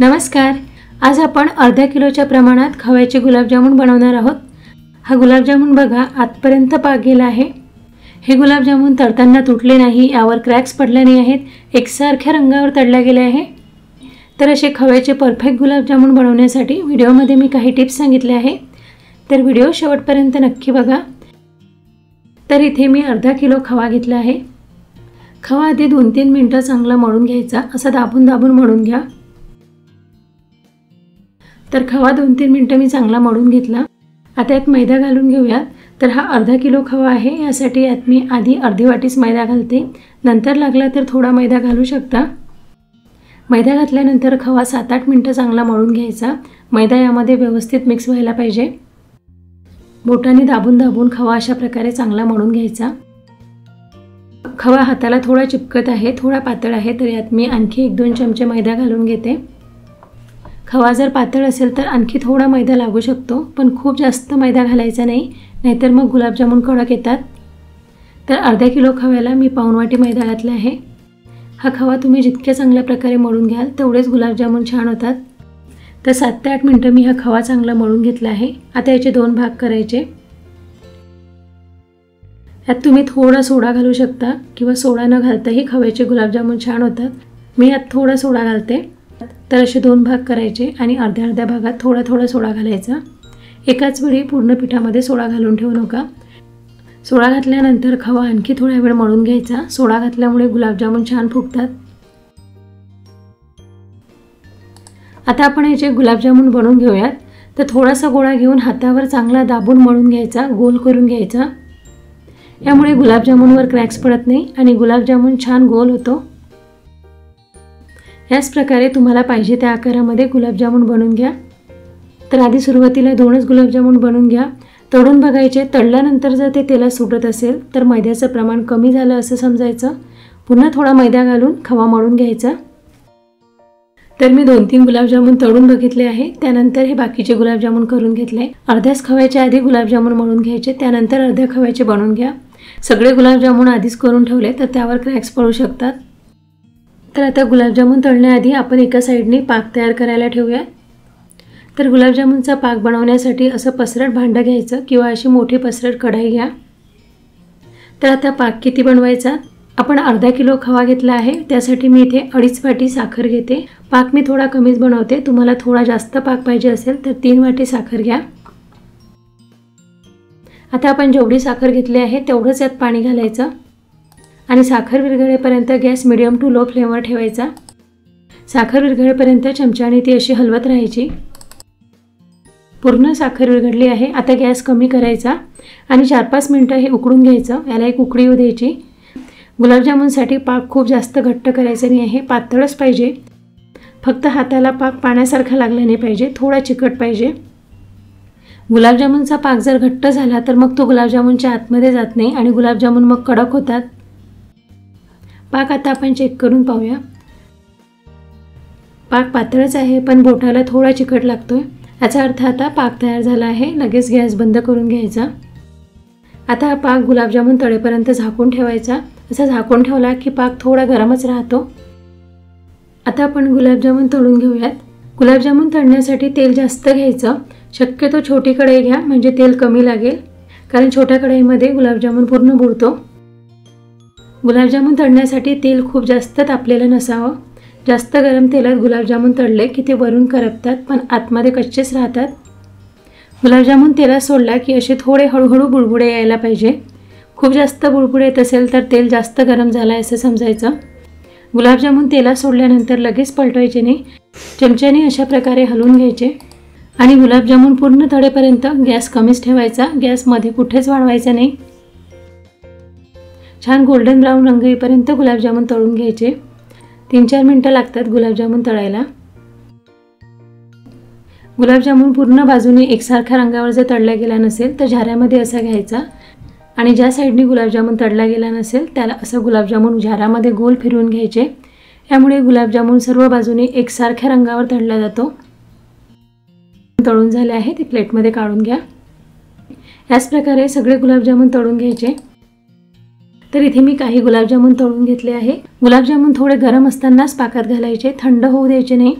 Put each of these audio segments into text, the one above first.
नमस्कार। आज आपण अर्ध्या किलोच्या प्रमाणात खव्याचे गुलाबजामुन बनवणार आहोत। हा गुलाबजामुन बघा आतपर्यंत पाक गेला आहे। हे गुलाबजामुन तळताना तुटले नाही, यावर क्रॅक्स पडले नाही आहेत, एकसारख्या रंगावर तळले गेले आहे। तर असे खव्याचे परफेक्ट गुलाबजामुन बनवण्यासाठी व्हिडिओमध्ये मी काही टिप्स सांगितले आहे, तर व्हिडिओ शेवटपर्यंत नक्की बघा। तर इथे मी अर्धा किलो खवा घेतला आहे। खवा आधी 2-3 मिनिटे चांगला मळून घ्यायचा, असा दाबून दाबून मळून घ्या। तर खवा 2-3 मिनिटे मी चांगला मळून घेतला। आता यात मैदा घालून घेऊया। तर हा अर्धा किलो खवा आहे, यासाठी यात मी आधी अर्धी वाटीच मैदा घालते, नंतर लागला तर थोडा मैदा घालू शकता। मैदा घातल्यानंतर खवा 7-8 मिनिटे चांगला मळून घ्यायचा। मैदा यामध्ये व्यवस्थित मिक्स व्हायला पाहिजे। बोटाने दाबून दाबून खवा अशा प्रकारे चांगला मळून घ्यायचा। खवा हाताला थोडा चिपकत आहे, थोडा पातळ आहे, तर यात मी आणखी 1-2 चमचे मैदा घालून घेते। खवा जर पातळ असेल तर आणखी थोडा मैदा लागू शकतो, पण खूप जास्त मैदा घालायचा नाही, नाहीतर मग गुलाबजामुन कडक येतात। तर अर्धा किलो खव्याला मी पाऊण वाटी मैदा घातला आहे। हा खवा तुम्ही जितक्या चांगल्या प्रकारे मळून घ्याल तेवढेच गुलाबजामुन छान होतात। तर 7 ते 8 मिनिटे मी हा खवा चांगला मळून घेतला आहे। आता याचे 2 भाग करायचे। यात तुम्ही थोडा सोडा घालू शकता किंवा सोडा न घालताही खव्याचे गुलाबजामुन छान होतात। मी यात थोडा सोडा घालते। तर असे 2 भाग करायचे आणि अर्ध्या अर्ध्या भागात थोडा थोडा सोडा घालायचा। एकाच वेळी पूर्ण पिठामध्ये सोडा घालून ठेवू नका। सोडा घातल्यानंतर खवा आणखी थोडा वेळ मळून घ्यायचा। सोडा घातल्यामुळे गुलाबजामुन छान फुगतात। आता आपण याचे गुलाबजामुन बनवून घेऊयात। तर थोडासा गोळा घेऊन हातावर चांगला दाबून मळून घ्यायचा, गोल करून घ्यायचा। यामुळे गुलाबजामुनवर क्रॅक्स पडत नाही आणि गुलाबजामुन छान गोल होतो। याच प्रकारे तुम्हाला पाहिजे त्या आकारामध्ये गुलाबजामुन बनवून घ्या। तर आधी सुरुवातीला 2च गुलाबजामुन बनवून घ्या, तळून बघायचे। तळल्यानंतर जर ते तेलात सुटत असेल तर मैद्याचं प्रमाण कमी झालं असं समजायचं। पुन्हा थोडा मैदा घालून खवा मळून घ्यायचा। तर मी 2-3 गुलाबजामुन तळून बघितले आहे, त्यानंतर हे बाकीचे गुलाबजामुन करून घेतले। अर्ध्याच खव्याच्या आधी गुलाबजामुन मळून घ्यायचे, त्यानंतर अर्ध्या खव्याचे बनवून घ्या। सगळे गुलाबजामुन आधीच करून ठेवले तर त्यावर क्रॅक्स पडू शकतात। तर आता गुलाबजामुन तळण्याआधी आपण एका साईडने पाक तयार करायला ठेवूया। तर गुलाबजामुनचा पाक बनवण्यासाठी असं पसरट भांडं घ्यायचं किंवा अशी मोठी पसरट कढाई घ्या। तर आता पाक किती बनवायचा? आपण अर्धा किलो खवा घेतला आहे, त्यासाठी मी इथे 2.5 वाटी साखर घेते। पाक मी थोडा कमीच बनवते, तुम्हाला थोडा जास्त पाक पाहिजे असेल तर 3 वाटी साखर घ्या। आता आपण जेवढी साखर घेतली आहे तेवढंच यात पाणी घालायचं आणि साखर विरघळेपर्यंत गॅस मीडियम टू लो फ्लेमवर ठेवायचा। साखर विरघळेपर्यंत चमच्याने ती अशी हलवत राहायची। पूर्ण साखर विरघळली आहे, आता गॅस कमी करायचा आणि 4-5 मिनिटं हे उकळून घ्यायचं। याला एक उकळी येऊ द्यायची। गुलाबजामुनसाठी पाक खूप जास्त घट्ट करायचा नाही आहे, पातळच पाहिजे। फक्त हाताला पाक पाण्यासारखा लागला नाही पाहिजे, थोडा चिकट पाहिजे। गुलाबजामुनचा पाक जर घट्ट झाला तर मग तो गुलाबजामुनच्या आतमध्ये जात नाही आणि गुलाबजामुन मग कडक होतात। पाक आता आपण चेक करून पाहूया। पाक पातळच आहे, पण बोटाला थोडा चिकट लागतोय, याचा अर्थ आता पाक तयार झाला आहे। लगेच गॅस बंद करून घ्यायचा। आता हा पाक गुलाबजामुन तळेपर्यंत झाकून ठेवायचा। असा झाकून ठेवला की पाक थोडा गरमच राहतो। आता आपण गुलाबजामुन तळून घेऊयात। गुलाबजामुन तळण्यासाठी तेल जास्त घ्यायचं, शक्यतो छोटी कढई घ्या म्हणजे तेल कमी लागेल, कारण छोट्या कढईमध्ये गुलाबजामुन पूर्ण बुडतो। गुलाबजामुन तळण्यासाठी तेल खूप जास्त तापलेलं नसावं। जास्त गरम तेलात गुलाबजामुन तळले की ते वरून करपतात, पण आतमध्ये कच्चेच राहतात। गुलाबजामुन तेलात सोडला की असे थोडे हळूहळू बुडबुडे यायला पाहिजे। खूप जास्त बुडबुडे येत असेल तर तेल जास्त गरम झालं आहे असं समजायचं। गुलाबजामुन तेलात सोडल्यानंतर लगेच पलटवायचे नाही, चमच्याने अशा प्रकारे हलवून घ्यायचे आणि गुलाबजामुन पूर्ण तळेपर्यंत गॅस कमीच ठेवायचा, गॅस मध्ये कुठेच वाढवायचा नाही। छान गोल्डन ब्राऊन रंग येईपर्यंत गुलाबजामुन तळून घ्यायचे। 3-4 मिनिटं लागतात गुलाबजामुन तळायला। गुलाबजामुन पूर्ण बाजूने एकसारख्या रंगावर जर तळला गेला नसेल तर झाऱ्यामध्ये असा घ्यायचा आणि ज्या साईडने गुलाबजामुन तळला गेला नसेल त्याला असं गुलाबजामुन झाऱ्यामध्ये गोल फिरवून घ्यायचे। यामुळे गुलाबजामुन सर्व बाजूने एकसारख्या रंगावर तळला जातो। तळून झाले आहे ते प्लेटमध्ये काढून घ्या। याच प्रकारे सगळे गुलाबजामुन तळून घ्यायचे। तर इथे मी काही गुलाबजामुन तळून घेतले आहे। गुलाबजामुन थोडे गरम असतानाच पाकात घालायचे, थंड होऊ द्यायचे नाही।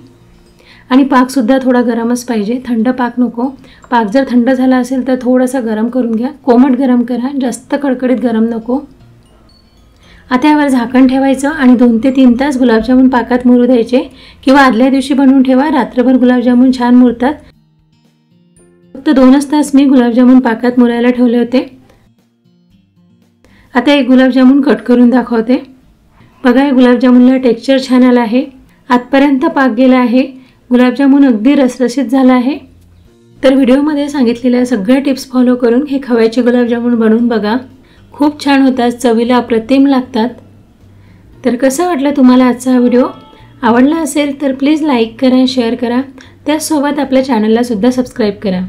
आणि पाकसुद्धा थोडा गरमच पाहिजे, थंड पाक नको। पाक जर थंड झाला असेल तर थोडासा गरम करून घ्या, कोमट गरम करा, जास्त कडकडीत गरम नको। आता यावर झाकण ठेवायचं आणि 2 ते 3 तास गुलाबजामुन पाकात मुरू द्यायचे, किंवा आदल्या दिवशी बनवून ठेवा, रात्रभर गुलाबजामुन छान मुरतात। फक्त 2च तास मी गुलाबजामुन पाकात मुरायला ठेवले होते। आता एक गुलाबजामुन कट करून दाखवते। बघा, या गुलाबजामुनला टेक्स्चर छान आलं आहे, आतपर्यंत पाक गेला आहे, गुलाबजामुन अगदी रसरशीत झाला आहे। तर व्हिडिओमध्ये सांगितलेल्या सगळ्या टिप्स फॉलो करून हे खव्याचे गुलाबजामुन बनवून बघा, खूप छान होतात, चवीला अप्रतिम लागतात। तर कसं वाटलं तुम्हाला आजचा हा व्हिडिओ? आवडला असेल तर प्लीज लाईक करा, शेअर करा, त्याचसोबत आपल्या चॅनलला सुद्धा सबस्क्राईब करा।